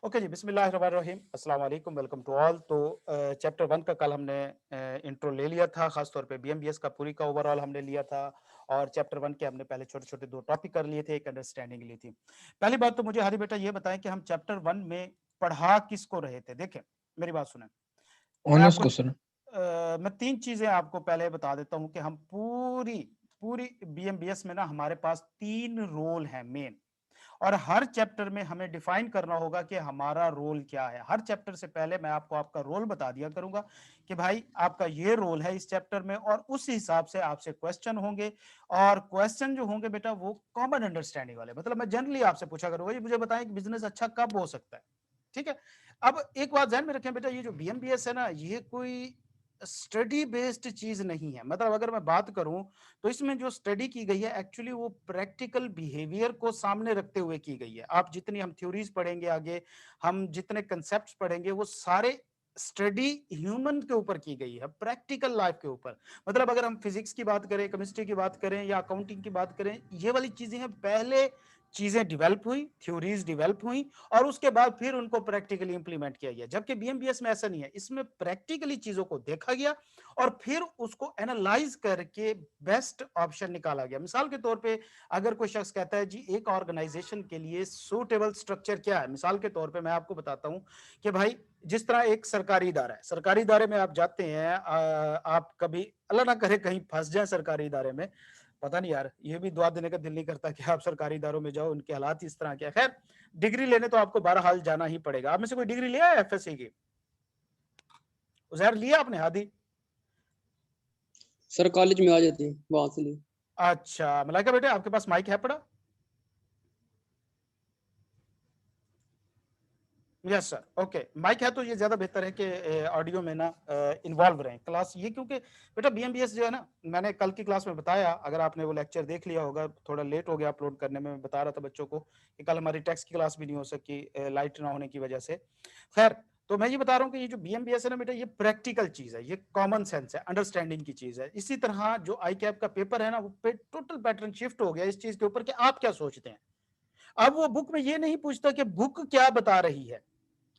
Okay जी, बिस्मिल्लाहिर्रहमानिर्रहीम, अस्सलाम वालेकुम, वेलकम टू ऑल। तो चैप्टर 1 का कल हमने इंट्रो ले लिया था, खास तौर पे बीएमबीएस का पूरी का ओवरऑल हमने लिया था और चैप्टर 1 के हमने पहले छोटे-छोटे 2 टॉपिक कर लिए थे, एक अंडरस्टैंडिंग ली थी। पहली बात तो मुझे हरी बेटा ये बताएँ कि हम चैप्टर 1 में पढ़ा किसको रहे थे? देखें, मेरी बात सुनें। मैं ऑनर्स आपको को सर। मैं 3 चीज़ें आपको पहले बता देता हूँ कि हम पूरी पूरी बीएमबीएस में ना हमारे पास 3 रोल हैं मेन। और हर चैप्टर में हमें डिफाइन करना होगा कि हमारा रोल क्या है। हर चैप्टर से पहले मैं आपको आपका रोल बता दिया करूँगा कि भाई आपका ये रोल है इस चैप्टर में और उस हिसाब से आपसे क्वेश्चन होंगे और क्वेश्चन जो होंगे बेटा वो कॉमन अंडरस्टैंडिंग वाले। मतलब मैं जनरली आपसे पूछा करूँगा, ये मुझे बताएं कि बिज़नेस अच्छा कब हो सकता है? ठीक है? अब एक बात ध्यान में रखें बेटा, ये जो बीएमबीएस है ना, ये कोई स्टडी बेस्ड चीज़ नहीं है। मतलब अगर मैं बात करूँ तो इसमें जो स्टडी की गई है एक्चुअली वो प्रैक्टिकल बिहेवियर को सामने रखते हुए की गई है। आप जितनी हम थ्योरीज पढ़ेंगे आगे, हम जितने कंसेप्ट्स पढ़ेंगे वो सारे स्टडी ह्यूमन के ऊपर की गई है, प्रैक्टिकल लाइफ के ऊपर। मतलब अगर हम फिजिक्स की बात करें, केमिस्ट्री की बात करें या अकाउंटिंग की बात करें, ये वाली चीजें हैं, पहले चीजें डेवलप हुई, थ्योरीज डेवलप हुई और उसके बाद फिर उनको प्रैक्टिकली इंप्लीमेंट किया गया। जबकि बीएमबीएस में ऐसा नहीं है, इसमें प्रैक्टिकली चीजों को देखा गया और फिर उसको एनालाइज करके बेस्ट ऑप्शन निकाला गया। मिसाल के तौर पे अगर कोई शख्स कहता है जी एक ऑर्गेनाइजेशन के लिए सूटेबल स्ट्रक्चर क्या है, मिसाल के तौर पे मैं आपको बताता हूं कि भाई जिस तरह एक सरकारी इदारा है, सरकारी इदारे में आप जाते हैं, आप कभी अल्लाह ना करे कहीं फंस जाए सरकारी इदारे में, पता नहीं यार, ये भी दुआ देने का दिल नहीं करता कि आप सरकारी इदारों में जाओ, उनके हालात इस तरह के हैं। खैर, डिग्री लेने तो आपको बहरहाल जाना ही पड़ेगा। आप में से कोई डिग्री लिया है एफएससी की? उजैर लिया आपने? हादी? सर कॉलेज में आ जाते हैं वहां से ले। अच्छा, मलाइका बेटे आपके पास माइक है पड़ा? Yes sir, okay. माइक है तो ये ज्यादा बेहतर है कि ऑडियो में ना इन्वॉल्व रहें क्लास। ये क्योंकि बेटा बीएमबीएस जो है ना, मैंने कल की क्लास में बताया, अगर आपने वो लेक्चर देख लिया होगा, थोड़ा लेट हो गया अपलोड करने में, मैं बता रहा था बच्चों को कि कल हमारी टेक्स्ट की क्लास भी नहीं हो सकी लाइट ना होने की वजह से। खैर, तो मैं ये बता रहा हूँ कि ये जो बीएमबीएस है ना बेटा, ये प्रैक्टिकल चीज है, ये कॉमन सेंस है, अंडरस्टैंडिंग की चीज है। इसी तरह जो आई कैप का पेपर है ना, वो टोटल पैटर्न शिफ्ट हो गया इस चीज के ऊपर कि आप क्या सोचते हैं। अब वो बुक में ये नहीं पूछता कि बुक क्या बता रही है।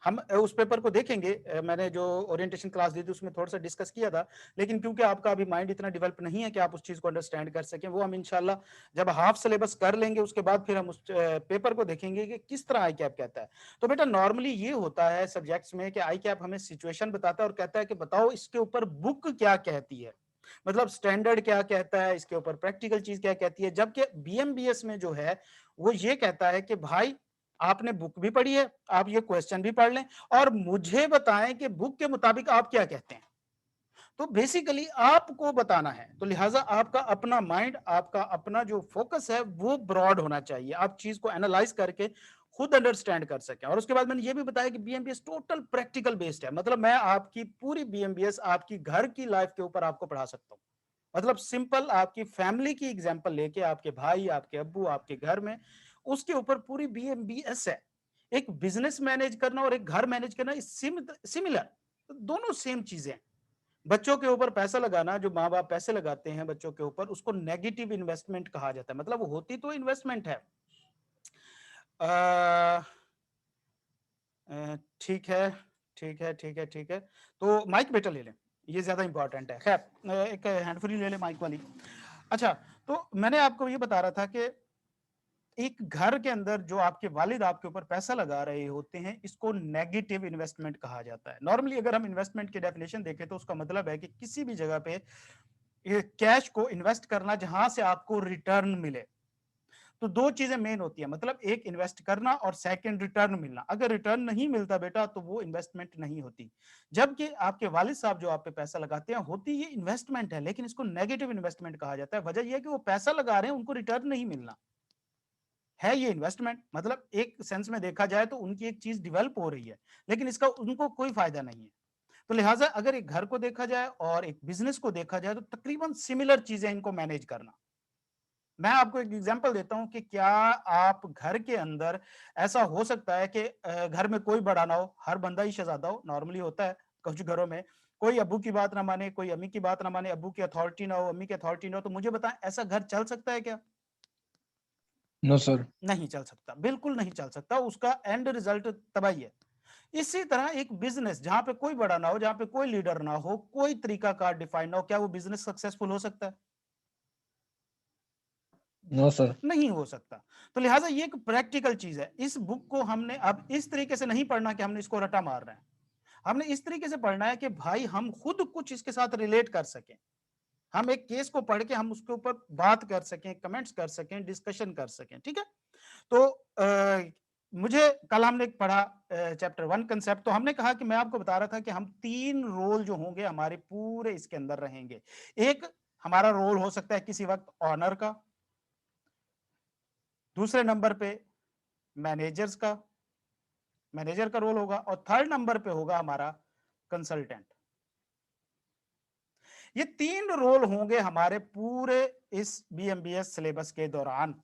हम उस पेपर को देखेंगे, मैंने जो ओरिएंटेशन क्लास दी थी उसमें थोड़ा सा डिस्कस किया था, लेकिन क्योंकि आपका अभी माइंड इतना डेवलप नहीं है कि आप उस चीज को अंडरस्टैंड कर सकें, वो हम इंशाल्लाह जब हाफ सिलेबस कर लेंगे उसके बाद फिर हम उस पेपर को देखेंगे कि किस तरह आई कैप कहता है। तो बेटा नॉर्मली ये होता है सब्जेक्ट्स में कि आई कैप हमें सिचुएशन बताता है और कहता है कि बताओ इसके ऊपर बुक क्या कहती है, मतलब स्टैंडर्ड क्या कहता है, इसके ऊपर प्रैक्टिकल चीज क्या कहती है। जबकि बीएमबीएस में जो है वो ये कहता है कि भाई आपने बुक भी पढ़ी है, आप ये क्वेश्चन भी पढ़ लें और मुझे बताएं कि बुक के मुताबिक आप क्या कहते हैं। तो बेसिकली आपको बताना है, तो लिहाजा आपका अपना माइंड, आपका अपना जो फोकस है वो ब्रॉड होना चाहिए, आप चीज को एनालाइज करके खुद अंडरस्टैंड कर सकें। और उसके बाद मैंने ये भी बताया कि बीएमबीएस टोटल प्रैक्टिकल बेस्ड है, मतलब मैं आपकी पूरी बीएमबीएस आपकी घर की लाइफ के ऊपर आपको पढ़ा सकता हूँ। मतलब सिंपल आपकी फैमिली की एग्जांपल लेके, आपके भाई, आपके अब्बू, आपके घर में, उसके ऊपर पूरी बीएमबीएस है। एक बिजनेस मैनेज करना और एक घर मैनेज करना सिमिलर, दोनों सेम चीजें हैं। बच्चों के ऊपर पैसा लगाना, जो माँ बाप पैसे लगाते हैं बच्चों के ऊपर, उसको नेगेटिव इन्वेस्टमेंट कहा जाता है। मतलब वो होती तो इन्वेस्टमेंट है। अ, ठीक है, ठीक है, ठीक है, ठीक है। तो माइक बेटा ले लें, ये ज़्यादा इम्पोर्टेंट है। ख़ैर, एक हैंड फ्री ले लें माइक वाली। अच्छा, तो मैंने आपको ये बता रहा था कि एक घर के अंदर जो आपके वालिद आपके ऊपर पैसा लगा रहे होते हैं, इसको नेगेटिव इन्वेस्टमेंट कहा जाता है। नॉर्मली अगर हम इन्वेस्टमेंट की डेफिनेशन देखें तो उसका मतलब है कि किसी भी जगह पे ये कैश को इन्वेस्ट करना जहां से आपको रिटर्न मिले। तो दो चीजें मेन होती है, मतलब एक इन्वेस्ट करना और सेकंड रिटर्न मिलना। अगर रिटर्न नहीं मिलता बेटा तो वो इन्वेस्टमेंट नहीं होती। जबकि आपके वालिद साहब जो आप पे पैसा लगाते हैं, होती ये इन्वेस्टमेंट है, लेकिन इसको नेगेटिव इन्वेस्टमेंट कहा जाता है। वजह यह है कि वो पैसा लगा रहे हैं, उनको रिटर्न नहीं मिलना है। ये इन्वेस्टमेंट मतलब एक सेंस में देखा जाए तो उनकी एक चीज डेवलप हो रही है, लेकिन इसका उनको कोई फायदा नहीं है। तो लिहाजा अगर एक घर को देखा जाए और एक बिजनेस को देखा जाए तो तकरीबन सिमिलर चीजें इनको मैनेज करना। मैं आपको एक एग्जांपल देता हूं कि क्या आप घर के अंदर, ऐसा हो सकता है कि घर में कोई बड़ा ना हो, हर बंदा ही शहजादा हो। नॉर्मली होता है कुछ घरों में, कोई अब्बू की बात ना माने, कोई अम्मी की बात ना माने, अब्बू की अथॉरिटी ना हो, अम्मी की अथॉरिटी ना हो। तो मुझे बताएं, ऐसा घर चल सकता है क्या? No sir. नहीं चल सकता, बिल्कुल नहीं चल सकता, उसका एंड रिजल्ट तबाही है। इसी तरह एक बिजनेस जहां पे कोई बड़ा ना हो, जहां पे कोई लीडर ना हो, कोई तरीका कार डिफाइन ना हो, क्या वो बिजनेस सक्सेसफुल हो सकता है? No sir. नहीं हो सकता। तो लिहाजा ये एक प्रैक्टिकल चीज है। इस बुक को हमने अब इस तरीके से नहीं पढ़ना कि हमने इसको रटा मार रहे हैं। हमने इस तरीके से पढ़ना है कि भाई हम खुद कुछ इसके साथ रिलेट कर सकें। हम एक केस को पढ़ के हम उसके ऊपर बात कर सकें, कमेंट्स कर सकें, डिस्कशन कर सकें, ठीक है? तो मुझे कल हमने पढ़ा चैप्टर 1 कांसेप्ट, तो हमने कहा कि मैं आपको बता रहा था कि हम 3 रोल जो होंगे हमारे पूरे इसके अंदर रहेंगे। एक हमारा रोल हो सकता है किसी वक्त ओनर का, दूसरे नंबर पे मैनेजर का रोल होगा, और थर्ड नंबर पे होगा हमारा कंसल्टेंट। ये 3 रोल होंगे हमारे पूरे इस बीएमबीएस सिलेबस के दौरान।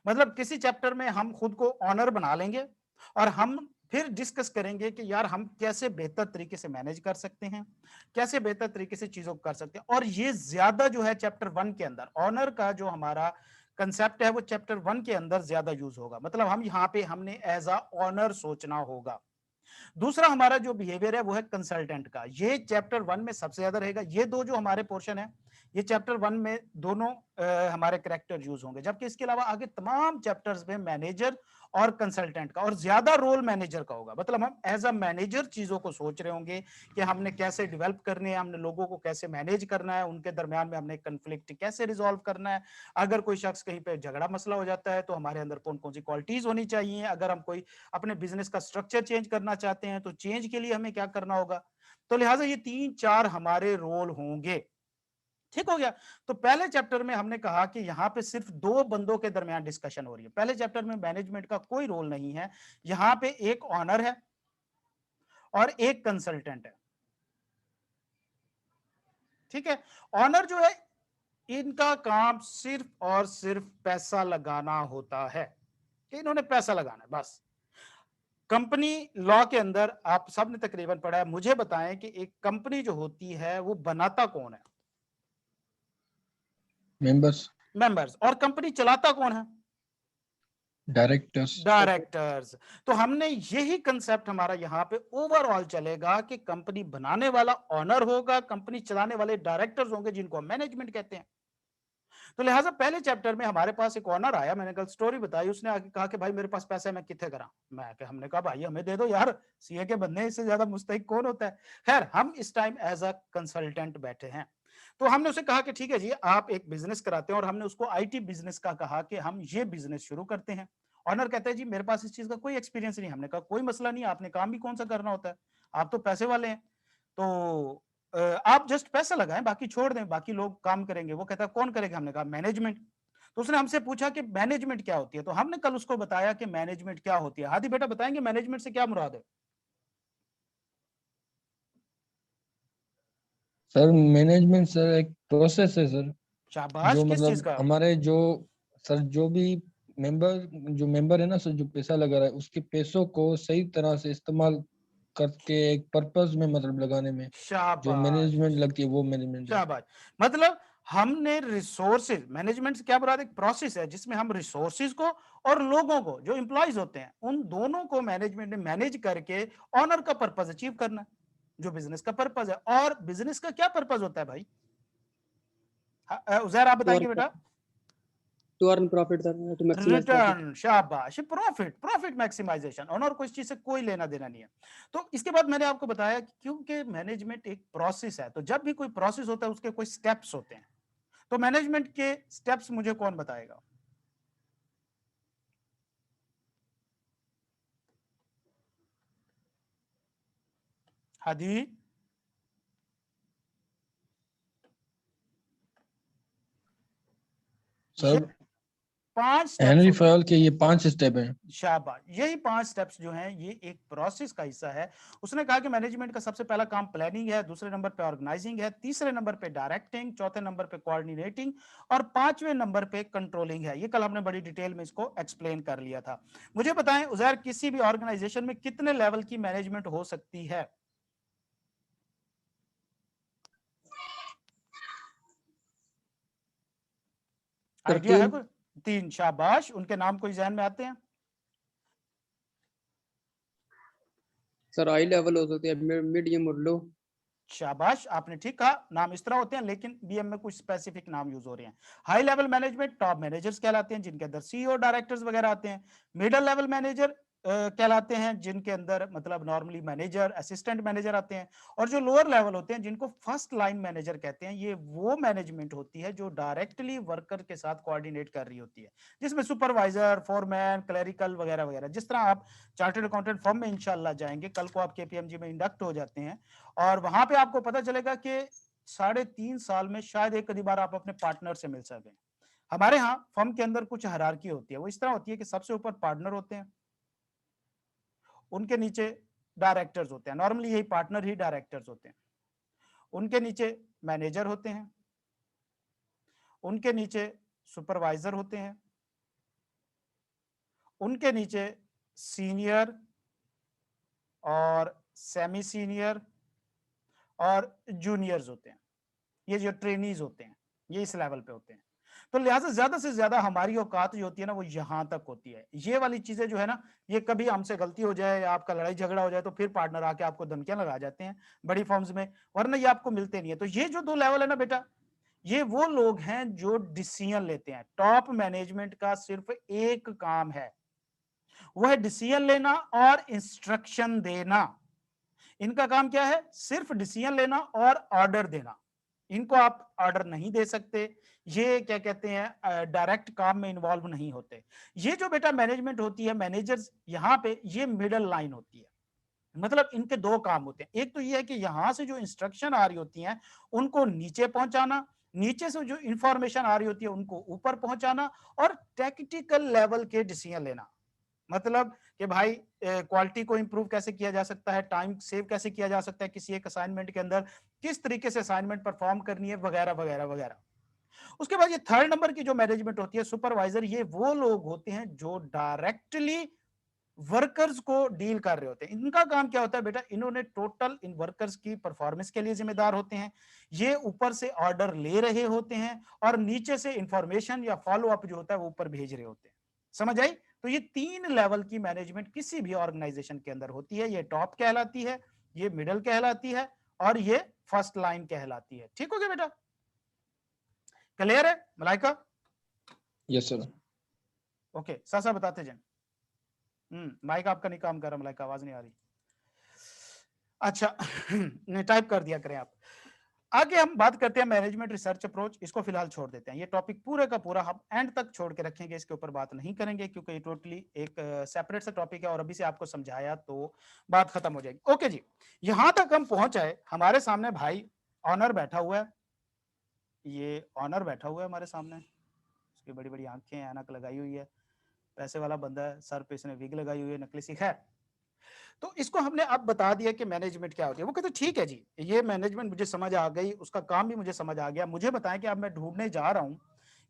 मतलब किसी चैप्टर में हम खुद को ऑनर बना लेंगे और हम फिर डिस्कस करेंगे कि यार हम कैसे बेहतर तरीके से मैनेज कर सकते हैं, कैसे बेहतर तरीके से चीजों को कर सकते हैं। और ये ज्यादा जो है चैप्टर 1 के अंदर ऑनर का जो हमारा कंसेप्ट है वो चैप्टर 1 के अंदर ज्यादा यूज होगा। मतलब हम यहाँ पे हमने एज अ ऑनर सोचना होगा। दूसरा हमारा जो बिहेवियर है वो है कंसल्टेंट का, ये चैप्टर 1 में सबसे ज्यादा रहेगा। ये दो जो हमारे पोर्शन है ये चैप्टर 1 में दोनों हमारे करेक्टर यूज होंगे, जबकि इसके अलावा आगे तमाम चैप्टर्स में मैनेजर और कंसल्टेंट का और ज्यादा रोल मैनेजर का होगा। मतलब हम एज अ मैनेजर चीजों को सोच रहे होंगे कि हमने कैसे डेवलप करने हैं, हमने लोगों को कैसे मैनेज करना है, उनके दरमियान में हमने कंफ्लिक्ट कैसे रिजॉल्व करना है, अगर कोई शख्स कहीं पे झगड़ा मसला हो जाता है तो हमारे अंदर कौन कौन सी क्वालिटीज होनी चाहिए, अगर हम कोई अपने बिजनेस का स्ट्रक्चर चेंज करना चाहते हैं तो चेंज के लिए हमें क्या करना होगा। तो लिहाजा ये 3-4 हमारे रोल होंगे। ठीक हो गया। तो पहले चैप्टर में हमने कहा कि यहां पे सिर्फ 2 बंदों के दरमियान डिस्कशन हो रही है। पहले चैप्टर में मैनेजमेंट का कोई रोल नहीं है, यहां पे एक ऑनर है और एक कंसल्टेंट है। ठीक है। ऑनर जो है इनका काम सिर्फ और सिर्फ पैसा लगाना होता है, कि इन्होंने पैसा लगाना है बस। कंपनी लॉ के अंदर आप सबने तकरीबन पढ़ा है, मुझे बताएं कि एक कंपनी जो होती है वो बनाता कौन है? मेंबर्स। मेंबर्स। और कंपनी चलाता कौन है? डायरेक्टर्स। डायरेक्टर्स। तो हमने यही कंसेप्ट हमारा यहां पे ओवरऑल चलेगा कि कंपनी बनाने वाला ओनर होगा, कंपनी चलाने वाले डायरेक्टर्स होंगे जिनको मैनेजमेंट कहते हैं। तो लिहाजा पहले चैप्टर में हमारे पास एक ओनर आया, मैंने कल स्टोरी बताई, उसने आके कहा कि भाई मेरे पास पैसा है, मैं कितने करा। हमने कहा भाई हमें दे दो यार, सीए के बनने इससे ज्यादा मुस्तहिक कौन होता है। खैर हम इस टाइम एज अ कंसल्टेंट बैठे हैं। तो हमने उसे कहा कि ठीक है जी आप एक बिजनेस कराते हैं, और हमने उसको आईटी बिजनेस का कहा कि हम ये बिजनेस शुरू करते हैं। ऑनर कहते हैं जी मेरे पास इस चीज का कोई एक्सपीरियंस नहीं। हमने कहा कोई मसला नहीं, आपने काम भी कौन सा करना होता है, आप तो पैसे वाले हैं, तो आप जस्ट पैसा लगाएं, बाकी छोड़ दें, बाकी लोग काम करेंगे। वो कहता है कौन करेगा? हमने कहा मैनेजमेंट। तो उसने हमसे पूछा कि मैनेजमेंट क्या होती है, तो हमने कल उसको बताया कि मैनेजमेंट क्या होती है। हादी बेटा बताएंगे मैनेजमेंट से क्या मुराद है? सर मैनेजमेंट सर एक प्रोसेस है सर, शाबाश। जो किस चीज मतलब का? हमारे जो सर जो भी मेंबर है ना सर, जो पैसा लगा रहा है उसके पैसों को सही तरह से इस्तेमाल करके एक पर्पस में मतलब लगाने में जो शाबाश। मैनेजमेंट लगती है वो मैनेजमेंट है। शाबाश। मतलब हमने रिसोर्सेज, मैनेजमेंट से क्या मुराद? एक प्रोसेस है जिसमें हम रिसोर्सेज को और लोगों को, जो एम्प्लॉयज होते हैं, उन दोनों को मैनेजमेंट ने मैनेज करके ऑनर का पर्पस अचीव करना है, जो बिजनेस का पर्पस है। और बिजनेस का क्या पर्पस होता है भाई? उजैर आप बताएंगे बेटा। To earn profit sir, to maximise profit. Return. शाबाश। Profit, profit maximisation. ऑनर को इस चीज से कोई लेना देना नहीं है। तो इसके बाद मैंने आपको बताया कि क्योंकि मैनेजमेंट एक प्रोसेस है, तो जब भी कोई प्रोसेस होता है उसके कोई स्टेप्स होते हैं। तो मैनेजमेंट के स्टेप्स मुझे कौन बताएगा? हादी। ये सर 5 स्टेप्स हेनरी होते हैं। फयल के ये 5 स्टेप हैं। शाबाश। यही 5 स्टेप्स जो हैं ये एक प्रोसेस का हिस्सा है। उसने कहा कि मैनेजमेंट का सबसे पहला काम प्लानिंग है, दूसरे नंबर पे ऑर्गेनाइजिंग है, तीसरे नंबर पे डायरेक्टिंग, चौथे नंबर पे कोऑर्डिनेटिंग, और पांचवें नंबर पे कंट्रोलिंग है। ये कल हमने बड़ी डिटेल में इसको एक्सप्लेन कर लिया था। मुझे बताएं उजैर, किसी भी ऑर्गेनाइजेशन में कितने लेवल की मैनेजमेंट हो सकती है? सर आइडिया है 3। कोई? 3 शाबाश, उनके नाम कोई ज़हन में आते हैं? सर हाई लेवल हो सकते हैं, मीडियम और लो। शाबाश, आपने ठीक कहा, नाम इस तरह होते हैं, लेकिन बीएम में कुछ स्पेसिफिक नाम यूज हो रहे हैं। High level management top managers कहलाते हैं, जिनके अंदर सीईओ डायरेक्टर्स वगैरह आते हैं। मिडिल लेवल मैनेजर कहलाते हैं, जिनके अंदर मतलब नॉर्मली मैनेजर, असिस्टेंट मैनेजर आते हैं। और जो लोअर लेवल होते हैं, जिनको फर्स्ट लाइन मैनेजर कहते हैं, ये वो मैनेजमेंट होती है जो डायरेक्टली वर्कर के साथ कोऑर्डिनेट कर रही होती है, जिसमें सुपरवाइजर, फोरमैन, क्लरिकल वगैरह वगैरह। जिस तरह आप चार्टर्ड अकाउंटेंट फर्म में इंशाल्लाह जाएंगे, कल को आप केपीएमजी में इंडक्ट हो जाते हैं, और वहां पे आपको पता चलेगा कि 3.5 साल में शायद एक आधी बार आप अपने पार्टनर से मिल सकें। हमारे यहाँ फर्म के अंदर कुछ हायरार्की होती है, वो इस तरह होती है कि सबसे ऊपर पार्टनर होते हैं, उनके नीचे डायरेक्टर्स होते हैं, नॉर्मली यही पार्टनर ही डायरेक्टर्स होते हैं, उनके नीचे मैनेजर होते हैं, उनके नीचे सुपरवाइजर होते हैं, उनके नीचे सीनियर और सेमी सीनियर और जूनियर्स होते हैं। ये जो ट्रेनीज होते हैं, ये इस लेवल पे होते हैं। तो लिहाजा ज्यादा से ज्यादा हमारी औकात जो होती है ना, वो यहां तक होती है। ये वाली चीजें जो है ना, ये कभी हमसे गलती हो जाए या आपका लड़ाई झगड़ा हो जाए तो फिर पार्टनर आके आपको धमकियां लगा जाते हैं बड़ी फर्म्स में, वरना ये आपको मिलते नहीं है। तो ये जो 2 लेवल है ना बेटा, ये वो लोग हैं जो डिसीजन लेते हैं। टॉप मैनेजमेंट का सिर्फ एक काम है, वो है डिसीजन लेना और इंस्ट्रक्शन देना। इनका काम क्या है? सिर्फ डिसीजन लेना और ऑर्डर देना। इनको आप ऑर्डर नहीं दे सकते, ये क्या कहते हैं, डायरेक्ट काम में इन्वॉल्व नहीं होते। ये जो बेटा मैनेजमेंट होती है, मैनेजर्स यहां पे, ये मिडल लाइन होती है। मतलब इनके 2 काम होते हैं। एक तो ये है कि यहां से जो इंस्ट्रक्शन आ रही होती हैं उनको नीचे पहुंचाना, नीचे से जो इंफॉर्मेशन आ रही होती है उनको ऊपर पहुंचाना, और टैक्टिकल लेवल के डिसीजन लेना। मतलब कि भाई क्वालिटी को इंप्रूव कैसे किया जा सकता है, टाइम सेव कैसे किया जा सकता है किसी एक असाइनमेंट के अंदर, किस तरीके से असाइनमेंट परफॉर्म करनी है, वगैरह वगैरह वगैरह। उसके बाद ये 3rd नंबर की जो मैनेजमेंट होती है, सुपरवाइजर, ये वो लोग होते हैं जो डायरेक्टली वर्कर्स को डील कर रहे होते हैं। इनका काम क्या होता है बेटा? इन्होंने टोटल इन वर्कर्स की परफॉर्मेंस के लिए जिम्मेदार होते हैं। ये ऊपर से ऑर्डर ले रहे होते हैं और नीचे से इंफॉर्मेशन या फॉलो अप जो होता है वो ऊपर भेज रहे होते हैं। समझ आई? तो ये 3 लेवल की मैनेजमेंट किसी भी ऑर्गेनाइजेशन के अंदर होती है। ये टॉप कहलाती है, ये मिडिल कहलाती है, और ये फर्स्ट लाइन कहलाती है। ठीक हो गया बेटा? क्लियर है मलाइका? Yes sir. ओके, सासा बताते जाए। माइक आपका नहीं काम कर रहा मलाइका, आवाज नहीं आ रही। अच्छा नहीं, टाइप कर दिया करें आप। आगे हम बात करते हैं मैनेजमेंट रिसर्च अप्रोच। इसको फिलहाल छोड़ देते हैं, ये टॉपिक पूरे का पूरा हम एंड तक छोड़ के रखेंगे, इसके ऊपर बात नहीं करेंगे क्योंकि ये टोटली एक सेपरेट सा टॉपिक है और अभी से आपको समझाया तो बात खत्म हो जाएगी। ओके जी, यहां तक हम पहुंच आए। हमारे सामने भाई ऑनर बैठा हुआ है, ये ऑनर बैठा हुआ है हमारे सामने, उसकी बड़ी बड़ी आंखें, ऐनक लगाई हुई है, पैसे वाला बंदा है, सर पे इसने विग लगाई हुई है नकली सी। खैर, तो इसको हमने अब बता दिया कि मैनेजमेंट क्या होती है। वो कहते ठीक है जी, ये मैनेजमेंट मुझे समझ आ गई, उसका काम भी मुझे समझ आ गया। मुझे बताएं कि अब मैं ढूंढने जा रहा हूं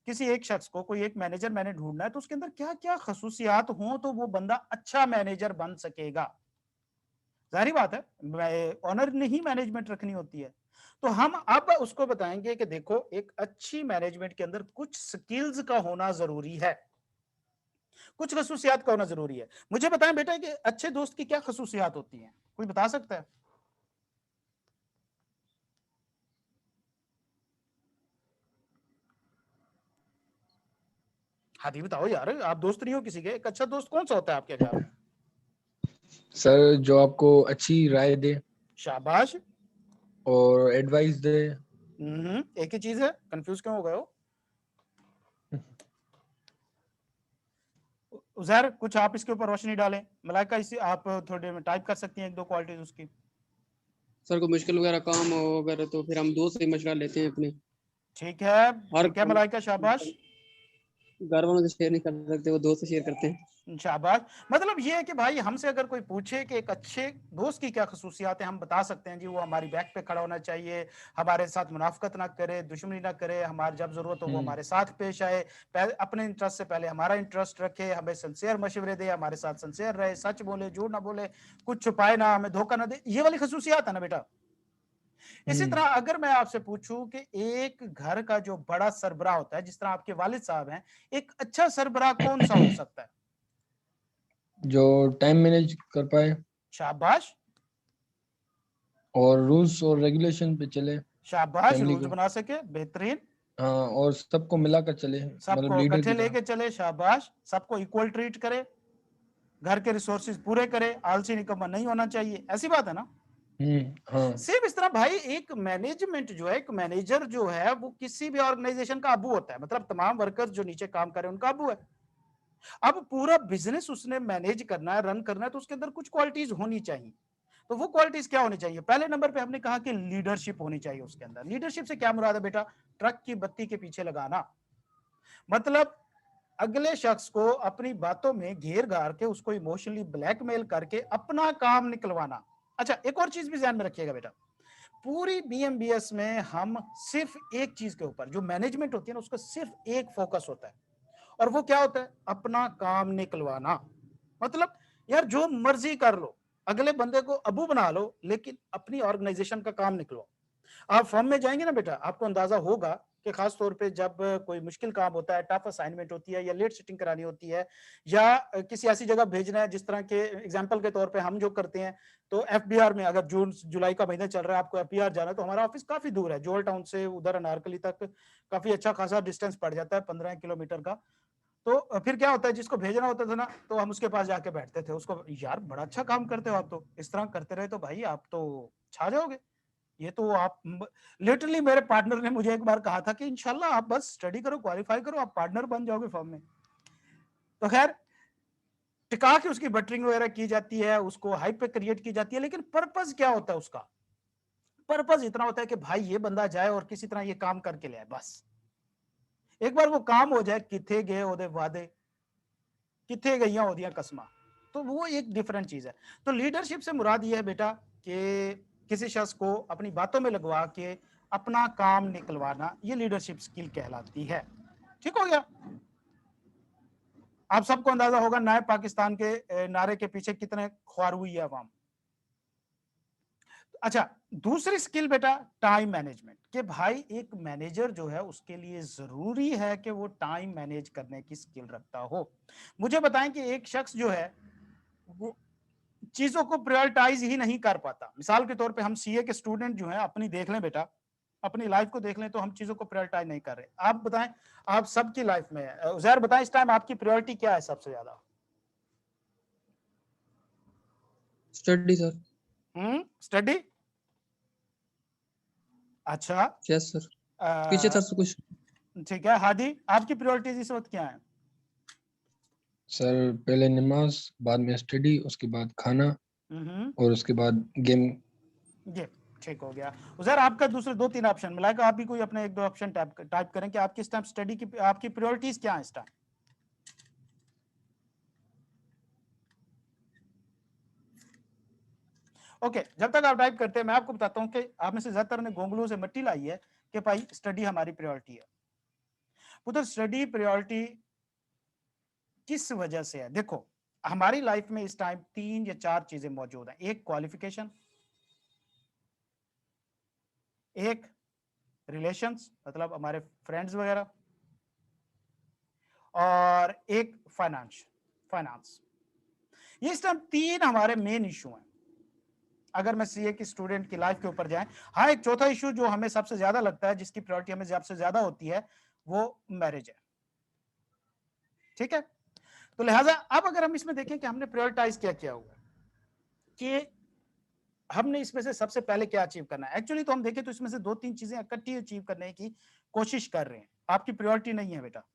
किसी एक शख्स को, कोई एक मैनेजर मैंने ढूंढना है, तो उसके अंदर क्या क्या खसूसियात हों तो वो बंदा अच्छा मैनेजर बन सकेगा। जाहिर बात है ऑनर ने ही मैनेजमेंट रखनी होती है। तो हम अब उसको बताएंगे कि देखो, एक अच्छी मैनेजमेंट के अंदर कुछ स्किल्स का होना जरूरी है, कुछ खसूसियात का होना जरूरी है। मुझे बताएं बेटा कि अच्छे दोस्त की क्या खसूसियात होती हैं, कोई बता सकता है? हादी बताओ यार, आप दोस्त नहीं हो किसी के, एक अच्छा दोस्त कौन सा होता है आपके ख्याल में? सर जो आपको अच्छी राय दे शाबाश, और एडवाइस दे। एक ही चीज है, कंफ्यूज क्यों हो गए हो? उजैर, कुछ आप इसके ऊपर रोशनी डालें। मलाइका, इसे आप थोड़े में टाइप कर सकती हैं 1-2 क्वालिटीज उसकी। सर को मुश्किल वगैरह काम हो वगैरह तो फिर हम दोस्त से मशवरा लेते हैं अपने। ठीक है, और ठीक है मलाइका, शाबाश घर वालों से शेयर नहीं कर सकते, वो दोस्त से शेयर करते हैं। शाबाश। मतलब ये है कि भाई हमसे अगर कोई पूछे कि एक अच्छे दोस्त की क्या खसूसियात है, हम बता सकते हैं जी, वो हमारी बैक पे खड़ा होना चाहिए, हमारे साथ मुनाफकत ना करे, दुश्मनी ना करे, हमारे जब जरूरत हो वो हमारे साथ पेश आए, अपने इंटरेस्ट से पहले हमारा इंटरेस्ट रखे, हमें सिंसियर मशवरे दे, हमारे साथ सिंसियर रहे, सच बोले, झूठ ना बोले, कुछ छुपाए ना, हमें धोखा ना दे। ये वाली खसूसियात है ना बेटा, इसी तरह अगर मैं आपसे पूछूं कि एक घर का जो बड़ा सरबराह होता है, जिस तरह आपके वालिद साहब हैं, एक अच्छा सरबराह कौन सा हो सकता है? जो टाइम मैनेज कर पाए शाबाश, और रूल्स और रेगुलेशन पे चले, शाबाश, फैमिली रूल्स को। बना सके, बेहतरीन। हाँ, और सबको मिलाकर चले, मतलब सबको लीडर इकट्ठे की तरह। लेके चले, शाबाश। सबको इक्वल ट्रीट करे, घर के रिसोर्सेज पूरे करे, आलसी निकम्मा नहीं होना चाहिए, ऐसी बात है ना? हाँ। सिर्फ इस तरह भाई, एक मैनेजमेंट जो है, एक मैनेजर जो है, वो किसी भी ऑर्गेनाइजेशन का अबू होता है, मतलब तमाम वर्कर्स जो नीचे काम कर रहे हैं उनका अबू है। अब पूरा बिजनेस उसने मैनेज करना है, रन करना है, तो उसके अंदर कुछ क्वालिटीज होनी चाहिए। तो वो क्वालिटीज क्या होनी चाहिए? पहले नंबर पे हमने कहा कि लीडरशिप होनी चाहिए उसके अंदर। लीडरशिप से क्या मुराद है बेटा? ट्रक की बत्ती के पीछे लगाना, मतलब अगले शख्स को अपनी बातों में घेर घार के उसको इमोशनली ब्लैकमेल करके अपना काम निकलवाना। अच्छा, एक और चीज भी ध्यान में रखिएगा बेटा, पूरी बीएमबीएस में हम सिर्फ एक चीज के ऊपर, जो मैनेजमेंट होती है ना, उसका सिर्फ एक फोकस होता है, और वो क्या होता है? अपना काम निकलवाना। मतलब यार जो मर्जी कर लो, अगले बंदे को अबू बना लो, लेकिन अपनी ऑर्गेनाइजेशन का काम निकलवाओ। आप फॉर्म में जाएंगे ना बेटा, आपको अंदाजा होगा कि खास तौर पे जब कोई मुश्किल काम होता है, टफ असाइनमेंट होती है, या लेट सिटिंग करानी होती है, या किसी ऐसी जगह भेजना है, जिस तरह के एग्जांपल के तौर पे हम जो करते हैं, तो एफबीआर में अगर जून जुलाई का महीना चल रहा है, आपको एफबीआर जाना है, तो हमारा ऑफिस काफी दूर है, जोल टाउन से उधर अनारकली तक काफी अच्छा खासा डिस्टेंस पड़ जाता है, 15 किलोमीटर का। तो फिर क्या होता है, जिसको भेजना होता था ना, तो हम उसके पास जाके बैठते थे, उसको, यार बड़ा अच्छा काम करते हो आप, तो इस तरह करते रहे तो भाई आप तो छा जाओगे। ये तो आप लिटरली, मेरे पार्टनर ने मुझे एक बार कहा था कि इंशाल्लाह आप बस स्टडी करो, क्वालिफाई करो, आप पार्टनर बन जाओगे फर्म में। तो खैर, टिका के उसकी बटरिंग वगैरह की जाती है, उसको हाइप पे क्रिएट की जाती है, लेकिन पर्पस क्या होता है उसका? पर्पस इतना होता है कि भाई ये बंदा जाए और किसी तरह ये काम करके ले आए, बस एक बार वो काम हो जाए, किथे गए ओदे वादे, किथे गईयां ओदियां कसमा, तो वो एक डिफरेंट चीज है। तो लीडरशिप से मुराद ये है बेटा कि किसी शख्स को अपनी बातों में लगवा के अपना काम निकलवाना, ये लीडरशिप स्किल कहलाती है। ठीक हो गया? आप सबको अंदाजा होगा नए पाकिस्तान के नारे के पीछे कितने ख्वार हुई है अवाम। अच्छा, दूसरी स्किल बेटा, टाइम मैनेजमेंट, कि भाई एक मैनेजर जो है उसके लिए जरूरी है कि वो टाइम मैनेज करने की स्किल रखता हो। मुझे बताएं कि एक शख्स जो है वो चीजों को प्रायोरिटाइज ही नहीं कर पाता। मिसाल के तौर पे हम सीए के स्टूडेंट जो हैं, अपनी देख लें बेटा, अपनी लाइफ को देख लें, तो हम चीजों को प्रायोरिटाइज नहीं कर रहे। आप बताएं, आप सबकी लाइफ में उजैर बताएं, इस टाइम आपकी प्रायोरिटी क्या है सबसे ज्यादा? Study sir. स्टडी। अच्छा, यस सर। पीछे अ, था कुछ। ठीक है। हादी, आपकी प्रायोरिटीज इस वक्त क्या है? सर पहले नमाज, बाद में स्टडी, उसके बाद खाना, और उसके बाद गेम। ये ठीक हो गया। उजैर, आपका दूसरे 2-3 ऑप्शन मिलाएगा, आप भी कोई अपने 1-2 ऑप्शन टाइप करें कि आपकी इस टाइम स्टडी की आपकी प्रायोरिटीज क्या है इस टाइम? ओके, जब तक आप टाइप करते हैं, मैं आपको बताता हूं कि आप में से ज्यादातर ने गोंगलू से मट्टी लाई है कि भाई स्टडी हमारी प्रायोरिटी है। पुत्र, स्टडी प्रायोरिटी किस वजह से है? देखो, हमारी लाइफ में इस टाइम 3 या 4 चीजें मौजूद हैं। एक क्वालिफिकेशन, एक रिलेशंस, मतलब हमारे फ्रेंड्स वगैरह, और एक फाइनेंस। ये इस टाइम 3 हमारे मेन इशू हैं अगर मैं सीए की स्टूडेंट की लाइफ के ऊपर जाएं। हाँ, एक चौथा इशू जो हमें सबसे ज्यादा लगता है, जिसकी प्रायोरिटी हमें सबसे ज्यादा होती है, वो मैरिज है। ठीक है? तो लिहाजा अब अगर हम इसमें देखें कि हमने प्रायोरिटाइज क्या किया हुआ है, कि हमने इसमें से सबसे पहले क्या अचीव करना है। एक्चुअली तो हम देखें तो इसमें से 2-3 चीजें इकट्ठी अचीव करने की कोशिश कर रहे हैं। आपकी प्रायोरिटी नहीं है बेटा।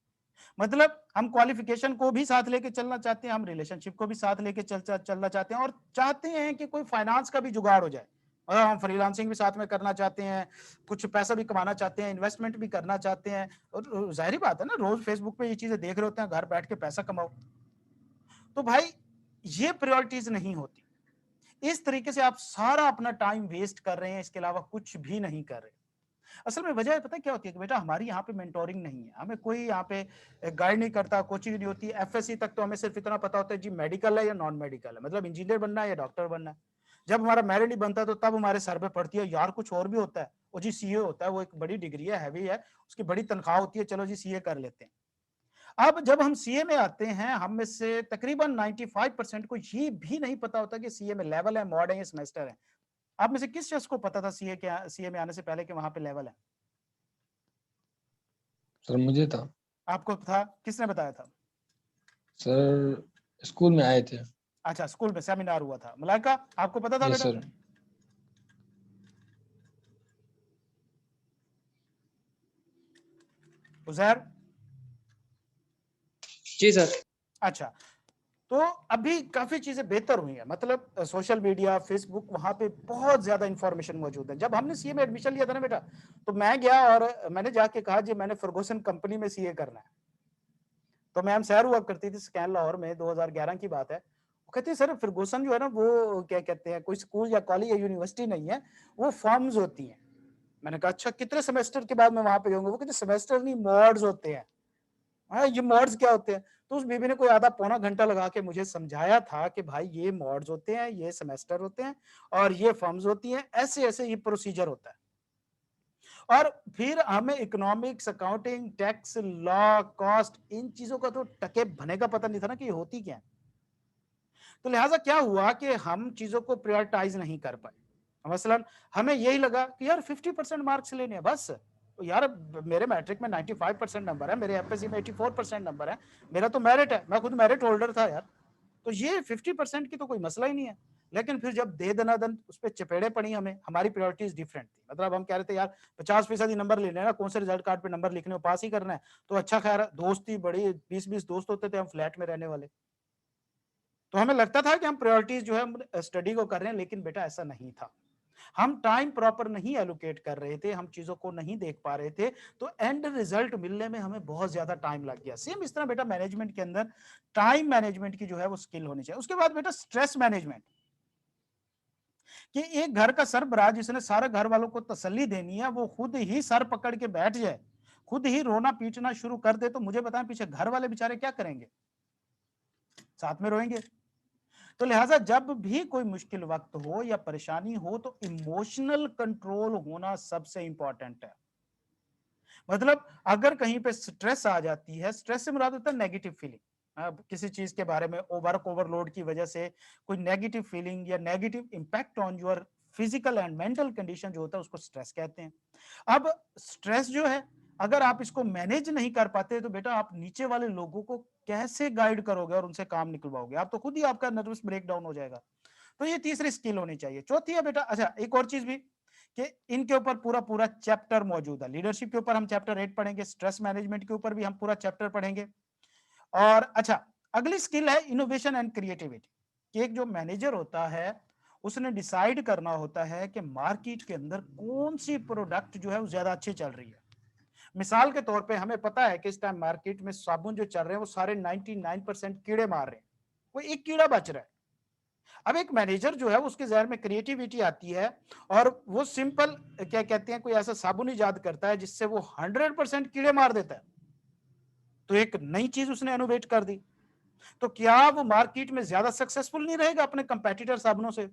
मतलब हम क्वालिफिकेशन को भी साथ लेके चलना चाहते हैं, हम रिलेशनशिप को भी साथ लेके चलना चाहते हैं, और चाहते हैं कि कोई फाइनेंस का भी जुगाड़ हो जाए, और हम फ्रीलांसिंग भी साथ में करना चाहते हैं, कुछ पैसा भी कमाना चाहते हैं, इन्वेस्टमेंट भी करना चाहते हैं। और जाहिर बात है ना, रोज फेसबुक पे ये चीजें देख रहे होते हैं, घर बैठ के पैसा कमाओ। तो भाई ये प्रायोरिटीज नहीं होती। इस तरीके से आप सारा अपना टाइम वेस्ट कर रहे हैं, इसके अलावा कुछ भी नहीं कर रहे। असल में वजह पता है क्या होती है कि बेटा हमारी यहाँ पे मेंटोरिंग नहीं है, हमें कोई यहाँ पे गाइड नहीं करता, कोचिंग नहीं होती। एफएससी तक तो हमें सिर्फ इतना पता होता है जी मेडिकल है या नॉन मेडिकल है, मतलब इंजीनियर बनना है या डॉक्टर बनना है। जब हमारा मेरिट नहीं बनता तो तब हमारे सर पे पड़ती है, यार कुछ और भी होता है, वो जी सीए होता है, वो एक बड़ी डिग्री है, हैवी है, उसकी बड़ी तनख्वाह होती है, चलो जी सीए कर लेते हैं। अब जब हम सीए में आते हैं, हम में से तकरीबन 95% को ये भी नहीं पता होता कि सीए में लेवल है, मॉड है या सेमेस्टर है। आप में से किस शख्स को पता था सीए में आने से पहले कि वहां पे लेवल है? सर मुझे था। आपको था? किसने बताया था? सर स्कूल में आए थे। अच्छा, स्कूल में सेमिनार हुआ था। मलाइका, आपको पता था यस बेटा? सर। उजैर? जी सर। अच्छा, तो अभी काफी चीजें बेहतर हुई हैं, मतलब सोशल मीडिया, फेसबुक, वहां पे बहुत ज्यादा इंफॉर्मेशन मौजूद है। जब हमने सीए में एडमिशन लिया था ना बेटा, तो मैं गया और मैंने जाके कहा जी मैंने फर्गूसन कंपनी में सीए करना है। तो मैम सैर हुआ करती थी स्कैन लाहौर में, 2011 की बात है। वो कहती है सर फर्गूसन जो है ना, वो क्या कहते हैं, कोई स्कूल या कॉलेज या यूनिवर्सिटी नहीं है, वो फॉर्म्स होती हैं। मैंने कहा अच्छा, कितने सेमेस्टर के बाद मैं वहां पे जाऊंगा? वो कहते सेमेस्टर नहीं, मॉड्स होते हैं। हाँ, ये मॉड्स क्या होते हैं? तो उस बीबी ने कोई आधा पौना घंटा लगा के मुझे समझाया था कि भाई ये मॉड्स होते हैं, ये सेमेस्टर होते हैं, और ये फॉर्म्स होती हैं, ऐसे ऐसे ये प्रोसीजर होता है। और फिर हमें economics, accounting, tax, law, cost, इन चीजों का तो टके भने का पता नहीं था ना कि ये होती क्या है। तो लिहाजा क्या हुआ कि हम चीजों को प्रायोरिटाइज नहीं कर पाए। मसलन हमें यही लगा कि यार 50% मार्क्स लेने हैं बस। तो यार मेरे मैट्रिक में 95% नंबर है, मेरे एफएससी में 84% नंबर है, मेरा तो मेरिट है, मैं खुद मेरिट होल्डर था यार। तो ये 50% की तो कोई मसला ही नहीं है। लेकिन फिर जब दे दनादन उस पर चपेड़े पड़ी, हमें हमारी प्रायोरिटीज डिफरेंट थी। मतलब हम कह रहे थे यार 50% ही नंबर लेने हैं ना, कौन से रिजल्ट कार्ड पे नंबर लिखने, पास ही करना है। तो अच्छा खैर दोस्ती बड़ी, 20-20 दोस्त होते थे हम फ्लैट में रहने वाले। तो हमें लगता था कि हम प्रायोरिटीज जो है स्टडी को कर रहे हैं, लेकिन बेटा ऐसा नहीं था। हम टाइम प्रॉपर नहीं एलोकेट कर रहे थे, हम चीजों को नहीं देख पा रहे थे, तो एंड रिजल्ट मिलने में हमें बहुत ज्यादा टाइम लग गया। सेम इस तरह बेटा मैनेजमेंट के अंदर टाइम मैनेजमेंट की जो है वो स्किल होनी चाहिए। उसके बाद बेटा स्ट्रेस मैनेजमेंट, कि एक घर का सरबराह जिसने सारे घर वालों को तसल्ली देनी है, वो खुद ही सर पकड़ के बैठ जाए, खुद ही रोना पीटना शुरू कर दे, तो मुझे बताएं पीछे घर वाले बेचारे क्या करेंगे? साथ में रोएंगे। तो लिहाजा जब भी कोई मुश्किल वक्त हो या परेशानी हो, तो इमोशनल कंट्रोल होना सबसे इंपॉर्टेंट है। मतलब अगर कहीं पे स्ट्रेस आ जाती है, स्ट्रेस से मुराद होता है नेगेटिव फीलिंग, किसी चीज के बारे में ओवरलोड की वजह से कोई नेगेटिव फीलिंग या negative impact on your physical and mental condition जो होता है, उसको स्ट्रेस कहते हैं। अब स्ट्रेस जो है, अगर आप इसको मैनेज नहीं कर पाते, तो बेटा आप नीचे वाले लोगों को कैसे गाइड करोगे और उनसे काम निकलवाओगे? आप तो खुद ही, आपका नर्वस ब्रेकडाउन हो जाएगा। तो ये तीसरी स्किल होनी चाहिए। चौथी है बेटा, अच्छा एक और चीज भी, कि इनके ऊपर पूरा पूरा चैप्टर मौजूद है। लीडरशिप के ऊपर हम चैप्टर 8 पढ़ेंगे, स्ट्रेस मैनेजमेंट के ऊपर भी हम पूरा चैप्टर पढ़ेंगे। और अच्छा, अगली स्किल है इनोवेशन एंड क्रिएटिविटी, कि एक जो मैनेजर होता है, उसने डिसाइड करना होता है कि मार्केट के अंदर कौन सी प्रोडक्ट जो है वो ज्यादा अच्छी चल रही है। मिसाल के तौर पे हमें पता है कि इस टाइम मार्केट में साबुन जो चल रहे हैं वो सारे 99% कीड़े मार रहे हैं, कोई एक कीड़ा बच रहा है। अब एक मैनेजर जो है उसके जहन में क्रिएटिविटी आती है, और वो सिंपल क्या कहते हैं, कोई ऐसा साबुन इजाद करता है जिससे वो 100% कीड़े मार देता है। तो एक नई चीज उसने इनोवेट कर दी। तो क्या वो मार्केट में ज्यादा सक्सेसफुल नहीं रहेगा अपने कंपेटिटर साबुनों से?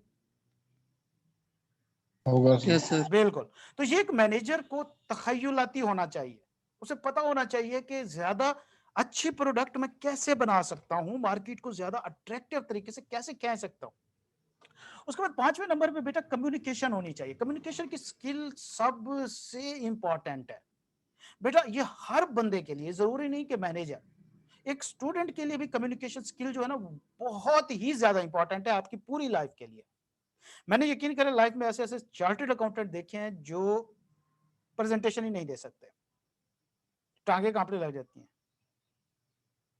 होगा सर। Yes sir. बिल्कुल। तो ये एक मैनेजर को तखय्युलाती होना चाहिए, उसे पता होना चाहिए कि ज्यादा अच्छी प्रोडक्ट मैं कैसे बना सकता हूं, मार्केट को ज्यादा अट्रैक्टिव तरीके से कैसे कह सकता हूं। उसके बाद 5वें नंबर पे बेटा कम्युनिकेशन होनी चाहिए। कम्युनिकेशन की स्किल सबसे इंपॉर्टेंट है बेटा, ये हर बंदे के लिए, जरूरी नहीं कि मैनेजर, एक स्टूडेंट के लिए भी कम्युनिकेशन स्किल जो है ना बहुत ही ज्यादा इंपॉर्टेंट है आपकी पूरी लाइफ के लिए। मैंने यकीन करें लाइफ में ऐसे ऐसे चार्टर्ड अकाउंटेंट देखे हैं जो प्रेजेंटेशन ही नहीं दे सकते, टांगे कांपने लग जाती हैं।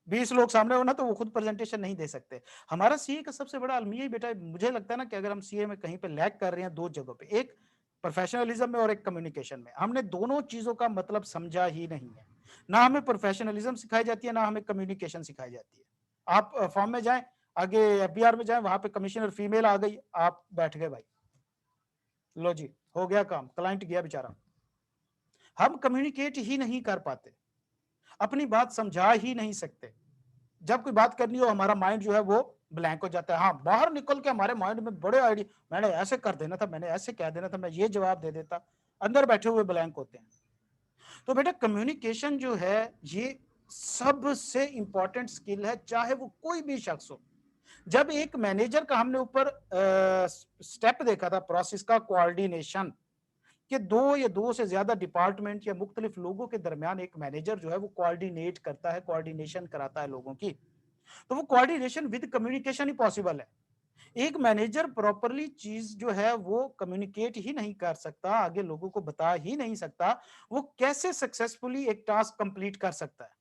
20 लोग सामने हो ना, तो वो खुद प्रेजेंटेशन नहीं दे सकते। हमारा सीए का सबसे बड़ा अलमिया ही बेटा, मुझे लगता है ना कि अगर हम सीए में कहीं पे लैग कर रहे हैं दो जगहों पे, एक प्रोफेशनलिज्म में और एक कम्युनिकेशन में, हमने दोनों चीजों का मतलब समझा ही नहीं है। ना हमें प्रोफेशनलिज्म सिखाई जाती है, ना हमें कम्युनिकेशन सिखाई जाती है। आप फॉर्म में जाएं, आगे एफबीआर में जाएं, वहां पे कमिश्नर फीमेल आ गई, आप बैठ गए भाई, लो जी हो गया काम, क्लाइंट गया बेचारा। हम कम्युनिकेट ही नहीं कर पाते, अपनी बात समझा ही नहीं सकते। जब कोई बात करनी हो, हमारा माइंड जो है वो ब्लैंक हो जाता है। हाँ, बाहर निकल के हमारे माइंड में बड़े आइडिया, मैंने ऐसे कर देना था, मैंने ऐसे कह देना था, मैं ये जवाब दे देता, अंदर बैठे हुए ब्लैंक होते हैं। तो बेटा कम्युनिकेशन जो है ये सबसे इंपॉर्टेंट स्किल है, चाहे वो कोई भी शख्स हो। जब एक मैनेजर का हमने ऊपर स्टेप देखा था प्रोसेस का, कोऑर्डिनेशन, कि दो या दो से ज्यादा डिपार्टमेंट या मुख्तलिफ लोगों के दरमियान एक मैनेजर जो है वो कोऑर्डिनेट करता है, कोऑर्डिनेशन कराता है लोगों की। तो वो coordination with communication he possible है। एक मैनेजर प्रॉपरली चीज जो है वो कम्युनिकेट ही नहीं कर सकता, आगे लोगों को बता ही नहीं सकता, वो कैसे सक्सेसफुली एक टास्क कंप्लीट कर सकता है।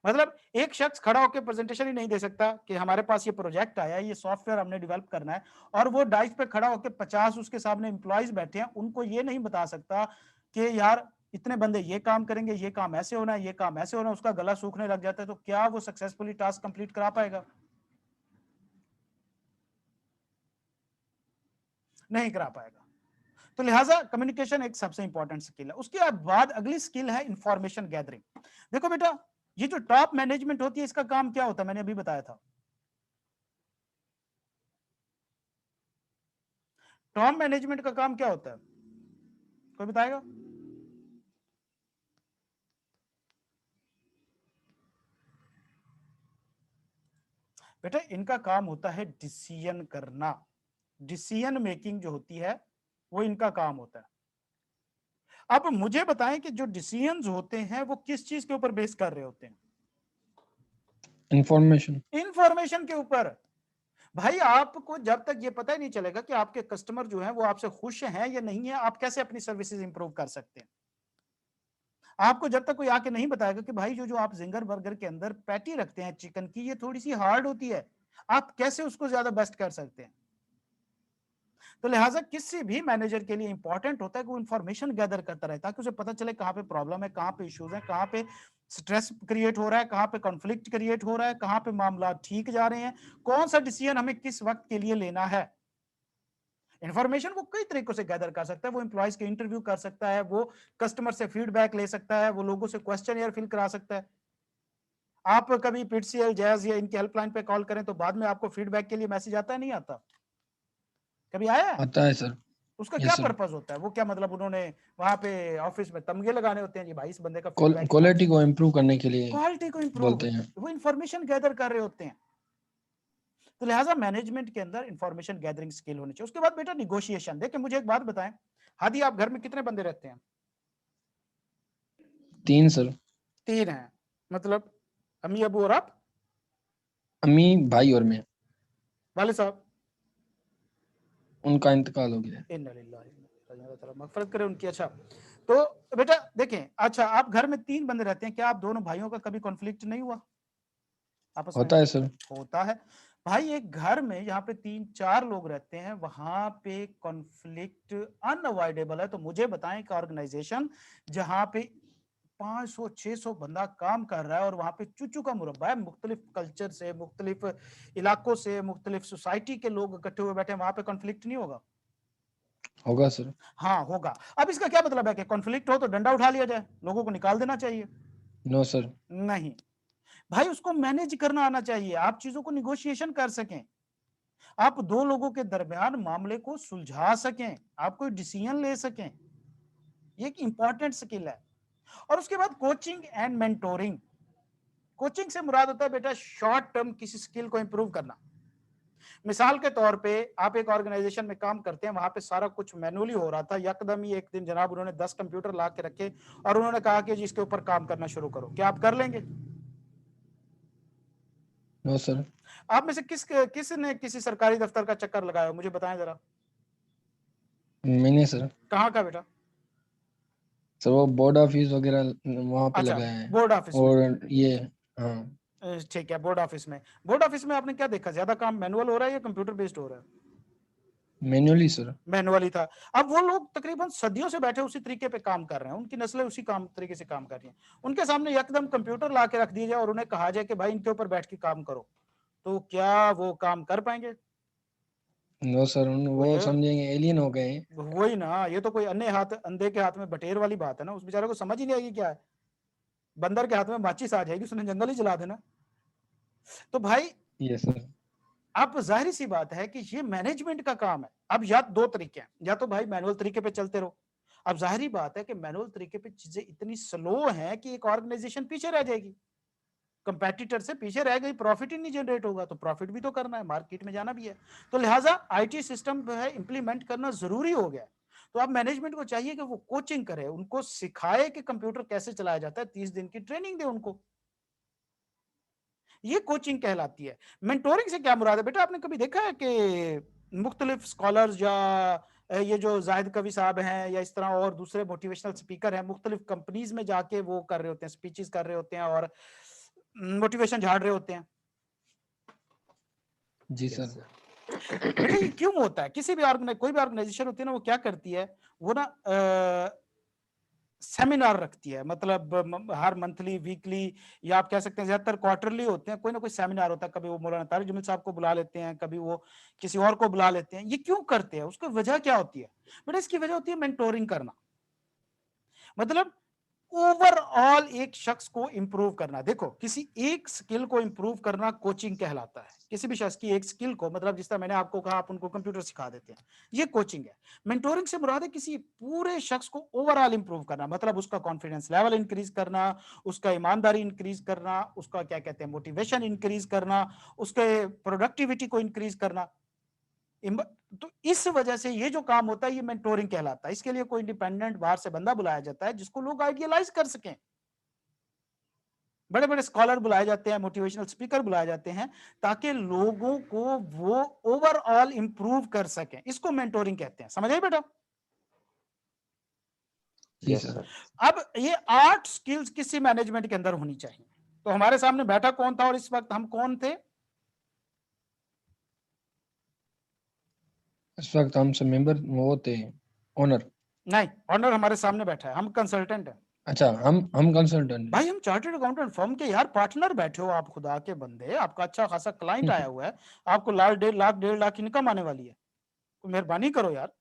मतलब एक शख्स खड़ा होकर प्रेजेंटेशन ही नहीं दे सकता कि हमारे पास ये प्रोजेक्ट आया है, ये सॉफ्टवेयर हमने डेवलप करना है, और वो डाइस पे खड़ा होकर 50 उसके सामने एम्प्लॉइज बैठे हैं, उनको ये नहीं बता सकता कि यार इतने बंदे ये काम करेंगे, ये काम ऐसे होना है, ये काम ऐसे होना है, उसका गला सूखने लग जाता है, तो क्या वो सक्सेसफुली टास्क कंप्लीट करा पाएगा? नहीं करा पाएगा। तो लिहाजा कम्युनिकेशन एक सबसे इंपॉर्टेंट स्किल है। उसके बाद अगली स्किल है इंफॉर्मेशन गैदरिंग। देखो बेटा, ये जो टॉप मैनेजमेंट होती है इसका काम क्या होता है, मैंने अभी बताया था। टॉप मैनेजमेंट का काम क्या होता है, कोई बताएगा? बेटा इनका काम होता है डिसीजन करना, डिसीजन मेकिंग जो होती है वो इनका काम होता है। अब मुझे बताएं कि जो डिसीजंस होते हैं वो किस चीज के ऊपर बेस कर रहे होते हैं? इंफॉर्मेशन के ऊपर। भाई आपको जब तक ये पता ही नहीं चलेगा कि आपके कस्टमर जो हैं वो आपसे खुश हैं या नहीं है, आप कैसे अपनी सर्विसेज इंप्रूव कर सकते हैं? आपको जब तक कोई आके नहीं बताएगा कि भाई जो जो आप जिंगर बर्गर के अंदर पैटी रखते हैं चिकन की, ये थोड़ी सी हार्ड होती है, आप कैसे उसको ज्यादा बेस्ट कर सकते हैं? तो लिहाजा किसी भी मैनेजर के लिए इंपॉर्टेंट होता है कि वो इंफॉर्मेशन गैदर करता रहे, ताकि उसे पता चले कहाँ पे प्रॉब्लम है, कहाँ पे इश्यूज है, कहाँ पे स्ट्रेस क्रिएट हो रहा है, कहाँ पे कॉन्फ्लिक्ट क्रिएट हो रहा है, कहाँ पे मामला ठीक जा रहे हैं, कौन सा डिसीजन हमें किस वक्त के लिए लेना है। इंफॉर्मेशन वो कई तरीकों से गैदर कर सकता है, वो एम्प्लॉयज के इंटरव्यू कर सकता है, वो कस्टमर से फीडबैक ले सकता है, वो लोगों से क्वेश्चन फिल करा सकता है। आप कभी पीटीसीएल जैज या इनकी हेल्पलाइन पे कॉल करें तो बाद में आपको फीडबैक के लिए मैसेज आता है, नहीं आता? कभी आया है? आता है सर। उसका क्या यस सर। पर्पस होता है, वो क्या मतलब उन्होंने वहां पे ऑफिस में तमगे लगाने होते हैं जी भाई इस बंदे का क्वालिटी को इम्प्रूव करने के लिए क्वालिटी को इंप्रूव, बोलते हैं। वो इंफॉर्मेशन गैदर कर रहे होते हैं। तो लिहाजा मैनेजमेंट के अंदर इंफॉर्मेशन गैदरिंग स्किल होनी चाहिए। उसके बाद बेटा निगोशिएशन। देखिए मुझे एक बात बताएं, हादी आप घर में कितने बंदे रहते हैं? 3 सर। 3 हैं, मतलब अम्मी अबू और आप? अम्मी, भाई और मैं। वाले साहब? उनका इंतकाल हो गया है। इन्ना लिल्लाहि व इन्ना इलैहि राजिऊन, मगफिरत करे उनकी। अच्छा तो बेटा देखें, अच्छा आप घर में 3 बंदे रहते हैं, क्या आप दोनों भाइयों का कभी कॉन्फ्लिक्ट नहीं हुआ आपस में? होता है सर। होता है। भाई एक घर में यहाँ पे 3-4 लोग रहते हैं, वहां पे कॉन्फ्लिक्ट अनअवॉइडेबल है। तो मुझे बताएं कि ऑर्गेनाइजेशन जहां पे 500-600 बंदा काम कर रहा है और वहां पे चुचू का मुरब्बा है, मुख्तलिफ कल्चर से, मुख्तलिफ इलाकों से, मुख्तलिफ सोसाइटी के लोग इकट्ठे हुए बैठे हैं, वहां पे कॉन्फ्लिक्ट नहीं होगा? होगा सर। हाँ होगा। अब इसका क्या मतलब है कि कॉन्फ्लिक्ट हो तो डंडा उठा लिया जाए, लोगों को निकाल देना चाहिए? No sir. नहीं भाई, उसको मैनेज करना आना चाहिए, आप चीजों को निगोशिएशन कर सकें, आप 2 लोगों के दरमियान मामले को सुलझा सकें, आप कोई डिसीजन ले सकें, ये एक इंपॉर्टेंट स्किल है। और उसके बाद कोचिंग एंड मेंटोरिंग। कोचिंग से मुराद होता है बेटा शॉर्ट टर्म किसी स्किल को इंप्रूव करना। मिसाल के तौर पे आप एक ऑर्गेनाइजेशन में काम करते हैं, वहां पे सारा कुछ मैनुअली हो रहा था, यकदम ही एक दिन जनाब उन्होंने 10 कंप्यूटर ला के रखे और उन्होंने कहा कि जी इसके ऊपर काम करना शुरू करो, क्या आप कर लेंगे? No sir. आप में से किसने किसी सरकारी दफ्तर का चक्कर लगाया, मुझे बताएं जरा। मैंने सर। कहाँ का बेटा? सर वो बोर्ड ऑफिस वगैरह वहां पे अच्छा, लगाया है। बोर्ड ऑफिस में। और ये, हाँ। ठीक है, बोर्ड ऑफिस में। बोर्ड ऑफिस में आपने क्या देखा, ज्यादा काम मैनुअल हो रहा है या कंप्यूटर बेस्ड हो रहा है? Manually sir. मैनुअली था। अब वो लोग तकरीबन सदियों से बैठे उसी तरीके पे काम कर रहे हैं, उनकी नस्लें उसी काम तरीके से काम कर रही हैं, उनके सामने यकदम कंप्यूटर ला के रख दिया जाए और उन्हें कहा जाए कि भाई इनके ऊपर बैठ के काम करो, तो क्या वो काम कर पाएंगे? नो सर, वो समझेंगे एलियन हो गए। वही ना, ये तो कोई अंधे के हाथ में बटेर वाली बात है ना, उस बेचारे को समझ ही नहीं आएगी क्या है। बंदर के हाथ में माचिस आ जाएगी, उसने जंगल ही जला देना। तो भाई यस सर। अब जाहिर सी बात है कि ये मैनेजमेंट का काम है। अब या दो तरीके हैं, या तो भाई मैनुअल तरीके पे चलते रहो। अब जाहिर बात है कि मैनुअल तरीके पे चीजें इतनी स्लो हैं कि एक ऑर्गेनाइजेशन पीछे रह जाएगी, कंपेटिटर से पीछे रह गई, प्रॉफिट ही नहीं जनरेट होगा, तो प्रॉफिट भी तो करना है, मार्केट में जाना भी है। तो लिहाजा आईटी सिस्टम जो है इंप्लीमेंट करना जरूरी हो गया। तो अब मैनेजमेंट को चाहिए कि वो कोचिंग करे, उनको सिखाए कि कंप्यूटर कैसे चलाया जाता है, 30 दिन की ट्रेनिंग दे उनको। ये कोचिंग कहलाती है। मेंटोरिंग से क्या मुराद है बेटा? आपने कभी देखा है कि मुख्तलिफ स्कॉलर्स या ये जो जाहिद कवि साहब हैं या इस तरह और दूसरे मोटिवेशनल स्पीकर हैं, मुख्तलिफ कंपनीज में जाके वो कर रहे होते हैं, स्पीचेस कर रहे होते हैं और मोटिवेशन झाड़ रहे होते हैं? जी सर। बेटा ये क्यों होता है? किसी भी कोई भी ऑर्गेनाइजेशन होती है ना, वो क्या करती है, वो ना सेमिनार रखती है, मतलब हर मंथली, वीकली, या आप कह सकते हैं ज्यादातर क्वार्टरली होते हैं, कोई ना कोई सेमिनार होता है। कभी वो मौलाना तारिक जमील साहब को बुला लेते हैं, कभी वो किसी और को बुला लेते हैं। ये क्यों करते हैं? उसकी वजह क्या होती है बेटा? इसकी वजह होती है मेंटोरिंग करना, मतलब ओवरऑल एक शख्स को इंप्रूव करना। देखो, किसी एक स्किल को इंप्रूव करना कोचिंग कहलाता है। किसी भी शख्स की एक स्किल को, मतलब जिस तरह मैंने आपको कहा आप उनको कंप्यूटर सिखा देते हैं, ये कोचिंग है। मेंटोरिंग से मुराद है किसी पूरे शख्स को ओवरऑल इंप्रूव करना, मतलब उसका कॉन्फिडेंस लेवल इंक्रीज करना, उसका ईमानदारी इंक्रीज करना, उसका क्या कहते हैं मोटिवेशन इंक्रीज करना, उसके प्रोडक्टिविटी को इंक्रीज करना। तो इस वजह से ये जो काम होता है ये मेंटोरिंग कहलाता है। इसके लिए कोई इंडिपेंडेंट बाहर से बंदा बुलाया जाता है जिसको लोग आइडियलाइज कर सकें। बड़े बड़े स्कॉलर बुलाए जाते हैं, मोटिवेशनल स्पीकर बुलाए जाते हैं, ताकि लोगों को वो ओवरऑल इंप्रूव कर सकें। इसको मेंटोरिंग कहते हैं। समझ आए बेटा? जी सर। अब ये 8 स्किल्स किसी मैनेजमेंट के अंदर होनी चाहिए। तो हमारे सामने बैठा कौन था और इस वक्त हम कौन थे? इस वक्त हम सब मेंबर वो होते हैं, ओनर। नहीं, ऑनर हमारे सामने बैठा है, हम कंसल्टेंट हैं। अच्छा, हम कंसल्टेंट भाई हम चार्टर्ड अकाउंटेंट फर्म के यार पार्टनर बैठे हो आप, खुदा के बंदे। आपका अच्छा खासा क्लाइंट आया हुआ है, आपको लाख 1.5 लाख इनकम आने वाली है, तो मेहरबानी करो यार।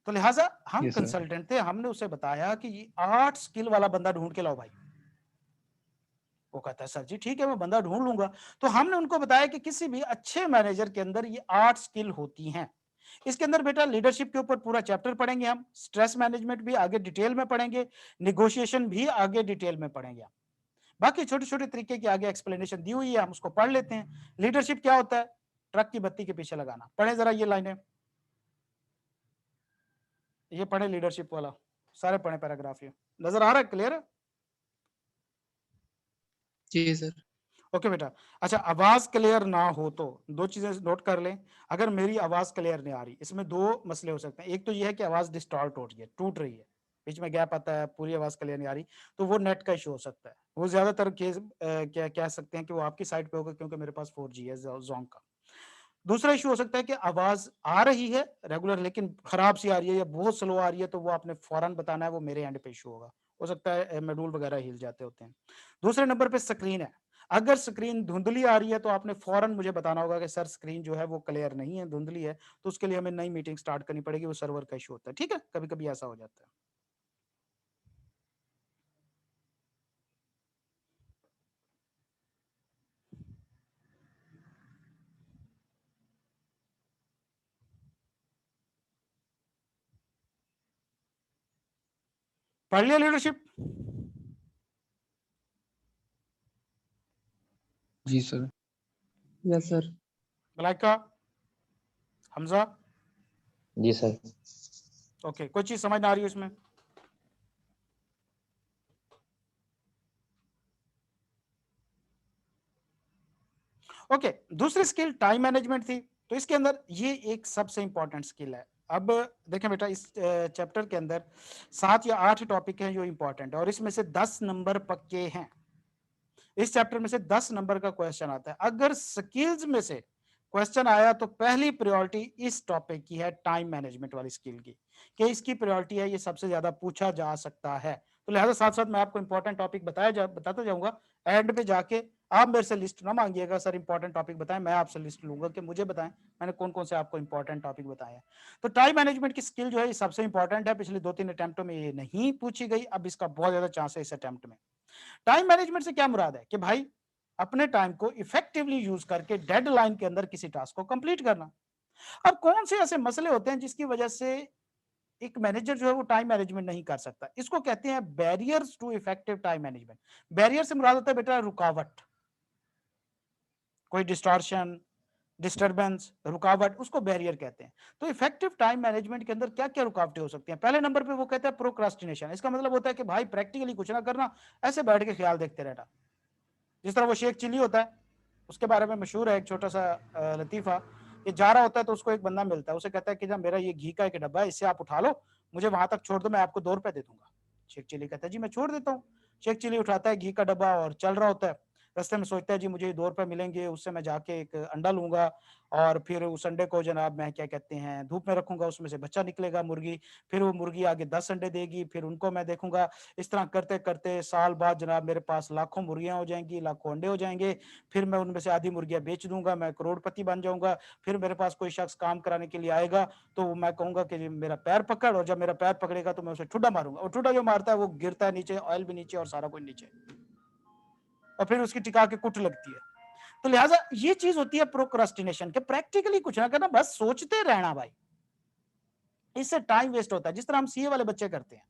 तो लिहाजा हम यस सर। कंसल्टेंट थे, हमने उसे बताया कि ये 8 स्किल वाला बंदा ढूंढ के लाओ भाई। वो कहता है सर जी ठीक है, मैं बंदा ढूंढ लूंगा। तो हमने उनको बताया कि किसी भी अच्छे मैनेजर के अंदर ये 8 स्किल होती हैं। इसके अंदर बेटा लीडरशिप के ऊपर पूरा चैप्टर पढ़ेंगे हम, स्ट्रेस मैनेजमेंट भी आगे डिटेल में पढ़ेंगे, निगोशिएशन भी आगे डिटेल में पढ़ेंगे हम। बाकी छोटे छोटे तरीके की आगे एक्सप्लेनेशन दी हुई है, हम उसको पढ़ लेते हैं। लीडरशिप क्या होता है? ट्रक की बत्ती के पीछे लगाना। पढ़े जरा ये लाइनें, ये पढ़े लीडरशिप वाला, सारे पढ़े पैराग्राफ। ये नजर आ रहा है? क्लियर है? जी सर। ओके बेटा। अच्छा, आवाज क्लियर ना हो तो दो चीजें नोट कर लें। अगर मेरी आवाज क्लियर नहीं आ रही, इसमें दो मसले हो सकते हैं। एक तो ये है कि आवाज डिस्टॉर्ट हो रही है, टूट रही है, बीच में गैप आता है, पूरी आवाज क्लियर नहीं आ रही, तो वो नेट का इशू हो सकता है। वो ज्यादातर केस क्या कह सकते हैं कि वो आपकी साइड पे होगा, क्योंकि मेरे पास 4G है जोंग का। दूसरा इशू हो सकता है कि आवाज आ रही है रेगुलर लेकिन खराब सी आ रही है या बहुत स्लो आ रही है, तो वो आपने फौरन बताना है, वो मेरे एंड पे इशू होगा। हो सकता है मॉड्यूल वगैरह हिल जाते होते हैं। दूसरे नंबर पे स्क्रीन है। अगर स्क्रीन धुंधली आ रही है तो आपने फौरन मुझे बताना होगा कि सर स्क्रीन जो है वो क्लियर नहीं है, धुंधली है, तो उसके लिए हमें नई मीटिंग स्टार्ट करनी पड़ेगी, वो सर्वर का इशू होता है। ठीक है, कभी कभी ऐसा हो जाता है। पढ़ लिया लीडरशिप? जी sir. Yes sir. Malaika, Hamza? जी सर। ओके, कोई चीज समझ ना आ रही है इसमें? ओके, दूसरी स्किल टाइम मैनेजमेंट थी। तो इसके अंदर ये एक सबसे इंपॉर्टेंट स्किल है। अब देखें बेटा, इस चैप्टर के अंदर 7 या 8 टॉपिक हैं जो इंपॉर्टेंट है, और इसमें से 10 नंबर पक्के हैं। इस चैप्टर में से 10 नंबर का क्वेश्चन आता है। अगर स्किल्स में से क्वेश्चन आया तो पहली प्रायोरिटी इस टॉपिक की है, टाइम मैनेजमेंट वाली स्किल की, कि इसकी प्रायोरिटी है, ये सबसे ज्यादा पूछा जा सकता है। तो लिहाजा साथ साथ मैं आपको इंपॉर्टेंट टॉपिक बताता जाऊंगा। एंड पे जाके आप मेरे से लिस्ट ना मांगिएगा, सर इंपॉर्टेंट टॉपिक बताएं, मैं आपसे लिस्ट लूंगा कि मुझे बताएं मैंने कौन कौन से आपको इंपॉर्टेंट टॉपिक बताए हैं। तो टाइम मैनेजमेंट की स्किल जो है ये सबसे इंपॉर्टेंट है। पिछले 2-3 अटेम्प्टों में ये नहीं पूछी गई, अब इसका बहुत ज्यादा चांस है इस अटेम्प्ट में। टाइम मैनेजमेंट से क्या मुराद है कि भाई अपने टाइम को इफेक्टिवली यूज करके डेडलाइन के अंदर किसी टास्क को कंप्लीट करना। अब कौन से ऐसे मसले होते हैं जिसकी वजह से एक मैनेजर जो है वो टाइम मैनेजमेंट नहीं कर सकता? इसको कहते हैं barriers to effective time management. Barrier से मुराद होता है बेटा रुकावट, कोई डिस्टॉर्शन, डिस्टरबेंस, रुकावट, उसको बैरियर कहते हैं। तो इफेक्टिव टाइम मैनेजमेंट के अंदर क्या-क्या रुकावटें हो सकती हैं? पहले नंबर पे वो कहता है प्रोक्रास्टिनेशन। इसका मतलब होता है कि भाई प्रैक्टिकली कुछ ना करना, ऐसे बैठ के ख्याल देखते रहना। जिस तरह वो शेख चिल्ली होता है, उसके बारे में मशहूर है एक छोटा-सा लतीफ़ा, कि जा रहा होता है तो उसको एक बंदा मिलता है, उसे कहता है कि जनाब मेरा ये घी का एक डब्बा है, इससे आप उठा लो, मुझे वहाँ तक छोड़ दो, मैं आपको ₹2 दे दूँगा। शेख चिल्ली कहता है जी मैं छोड़ देता हूँ। शेख चिल्ली उठाता है घी का डब्बा और चल रहा होता है। रास्ते में सोचता है जी मुझे ₹2 मिलेंगे, उससे मैं जाके एक अंडा लूँगा और फिर उस अंडे को जनाब मैं क्या कहते हैं धूप में रखूँगा, उसमें से बच्चा निकलेगा मुर्गी, फिर वो मुर्गी आगे 10 अंडे देगी, फिर उनको मैं देखूँगा। इस तरह करते-करते साल बाद जनाब मेरे पास लाखों मुर्गियाँ हो जाएँगी, लाखों अंडे हो जाएँगे, फिर मैं उनमें से आधी मुर्गियाँ बेच दूँगा, मैं करोड़पति बन जाऊँगा। फिर मेरे पास कोई शख्स काम कराने के लिए आएगा, तो मैं कहूँगा कि जी मेरा पैर पकड़, और जब मेरा पैर पकड़ेगा तो मैं उसे ठुड्डा मारूँगा, और ठुड्डा जो मारता है वो गिरता है नीचे, ऑयल भी नीचे और सारा कुछ नीचे, और फिर उसकी टिका के कुट लगती है। तो लिहाजा ये चीज होती है प्रोक्रास्टिनेशन के, प्रैक्टिकली कुछ ना करना, बस सोचते रहना भाई, इससे टाइम वेस्ट होता है। जिस तरह हम सीए वाले बच्चे करते हैं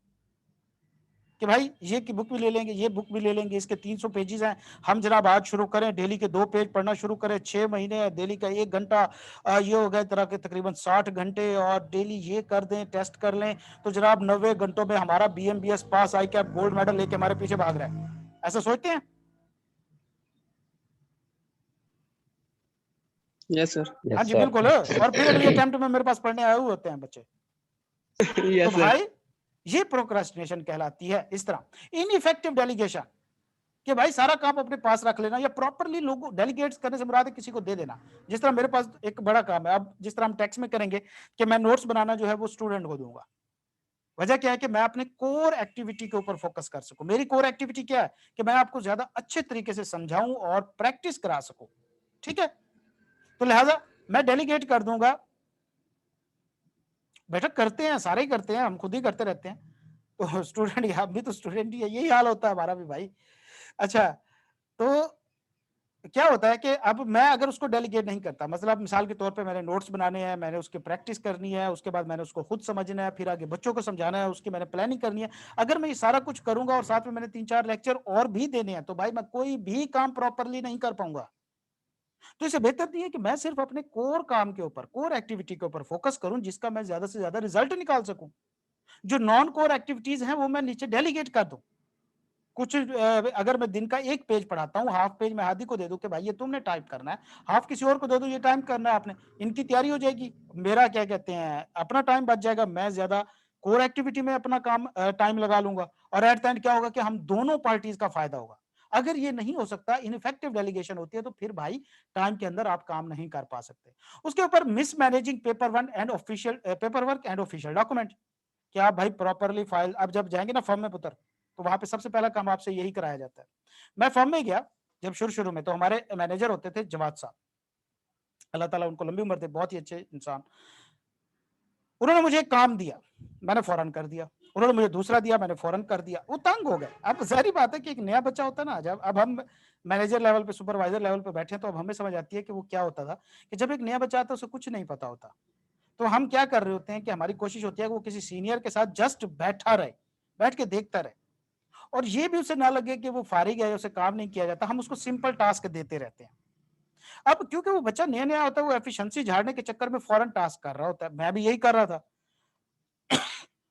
कि भाई ये की बुक भी ले लेंगे, ये बुक भी ले लेंगे, इसके 300 पेजेस हैं, हम जनाब आज शुरू करें, डेली के 2 पेज पढ़ना शुरू करें, 6 महीने है, डेली का 1 घंटा, ये हो गए तरह के तकरीबन 60 घंटे, और डेली ये कर दें, टेस्ट कर लें, तो जनाब 90 घंटों में हमारा बीएमबीएस पास, आई कैप गोल्ड मेडल लेके हमारे पीछे भाग रहा है। ऐसा सोचते हैं? Yes sir. हाँ यस जी सर। बिल्कुल। और फिर अगली अटेम्प्ट में मेरे पास पढ़ने आए हुए होते हैं बच्चे। तो यस सर। भाई ये प्रोक्रास्टिनेशन कहलाती है। इस तरह इनइफेक्टिव डेलीगेशन, कि भाई सारा काम अपने पास रख लेना, या प्रॉपर्ली लोगों डेलीगेट्स करने से मुराद है किसी को दे देना। जिस तरह मेरे पास एक बड़ा काम है, अब जिस तरह हम टैक्स में करेंगे कि मैं नोट्स बनाना जो है वो स्टूडेंट को दूंगा। वजह क्या है कि मैं अपने कोर एक्टिविटी के ऊपर फोकस कर सकूं। मेरी कोर एक्टिविटी क्या है कि मैं आपको ज्यादा अच्छे तरीके से समझाऊं और प्रैक्टिस करा सकूं। ठीक है, तो लिहाजा मैं डेलीगेट कर दूंगा। बेटा करते हैं, सारे ही करते हैं, हम खुद ही करते रहते हैं। तो स्टूडेंट, हम भी तो स्टूडेंट ही है, यही हाल होता है हमारा भी भाई। अच्छा, तो क्या होता है कि अब मैं अगर उसको डेलीगेट नहीं करता, मतलब मिसाल के तौर पे मैंने नोट्स बनाने हैं, मैंने उसकी प्रैक्टिस करनी है, उसके बाद मैंने उसको खुद समझना है, फिर आगे बच्चों को समझाना है, उसकी मैंने प्लानिंग करनी है। अगर मैं ये सारा कुछ करूंगा और साथ में मैंने 3-4 लेक्चर और भी देने हैं, तो भाई मैं कोई भी काम प्रॉपरली नहीं कर पाऊंगा। तो इससे बेहतर नहीं है कि मैं सिर्फ अपने कोर काम के ऊपर, कोर एक्टिविटी के ऊपर फोकस करूं, जिसका मैं ज्यादा से ज्यादा रिजल्ट निकाल सकूं। जो नॉन कोर एक्टिविटीज हैं वो मैं नीचे डेलीगेट कर दूं। कुछ अगर मैं दिन का 1 पेज पढ़ाता हूँ, हाफ पेज मैं हादी को दे दूं कि भाई ये तुमने टाइप करना है, हाफ किसी और को दे दूं, ये टाइप करना है आपने, इनकी तैयारी हो जाएगी, मेरा क्या कहते हैं अपना टाइम बच जाएगा, मैं ज्यादा कोर एक्टिविटी में अपना काम टाइम लगा लूंगा, और एट द एंड क्या होगा कि हम दोनों पार्टीज का फायदा होगा। अगर ये नहीं हो सकता, इनइफेक्टिव डेलीगेशन होती है, तो फिर भाई टाइम के अंदर आप काम नहीं कर पा सकते। उसके ऊपर mismanaging paperwork and official document, कि आप भाई प्रॉपरली फाइल, अब जब जाएंगे ना फॉर्म में पुत्र, तो वहां पे सबसे पहला काम आपसे यही कराया जाता है। मैं फॉर्म में गया जब शुरू में, तो हमारे मैनेजर होते थे जवाद साहब, अल्लाह ताला उनको लंबी उम्र दे, बहुत ही अच्छे इंसान। उन्होंने मुझे एक काम दिया, मैंने फौरन कर दिया। उन्होंने मुझे दूसरा दिया, मैंने फौरन कर दिया। वो तंग हो गए। अब जाहिर बात है कि एक नया बच्चा होता है ना, जब अब हम मैनेजर लेवल पे, सुपरवाइजर लेवल पे बैठे हैं, तो अब हमें समझ आती है कि वो क्या होता था, कि जब एक नया बच्चा आता है उसे कुछ नहीं पता होता, तो हम क्या कर रहे होते हैं कि हमारी कोशिश होती है कि वो किसी सीनियर के साथ जस्ट बैठा रहे, बैठ के देखता रहे, और ये भी उसे ना लगे कि वो फारिग है, उसे काम नहीं किया जाता, हम उसको सिंपल टास्क देते रहते हैं। अब क्योंकि वो बच्चा नया नया होता है, वो एफिशिएंसी झाड़ने के चक्कर में फौरन टास्क कर रहा होता है, मैं भी यही कर रहा था।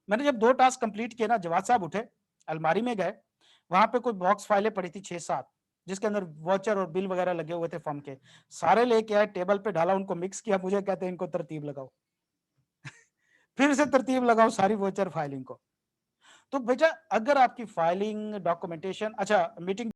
मैंने जब 2 टास्क कंप्लीट किए ना, जवाद साहब उठे, अलमारी में गए, वहां पे कोई बॉक्स फाइलें पड़ी थी 6-7, जिसके अंदर वॉचर और बिल वगैरह लगे हुए थे फर्म के, सारे लेके आए, टेबल पे डाला, उनको मिक्स किया, मुझे कहते हैं इनको तरतीब लगाओ। फिर से तरतीब लगाओ सारी वोचर फाइलिंग को। तो बेटा अगर आपकी फाइलिंग, डॉक्यूमेंटेशन, अच्छा मीटिंग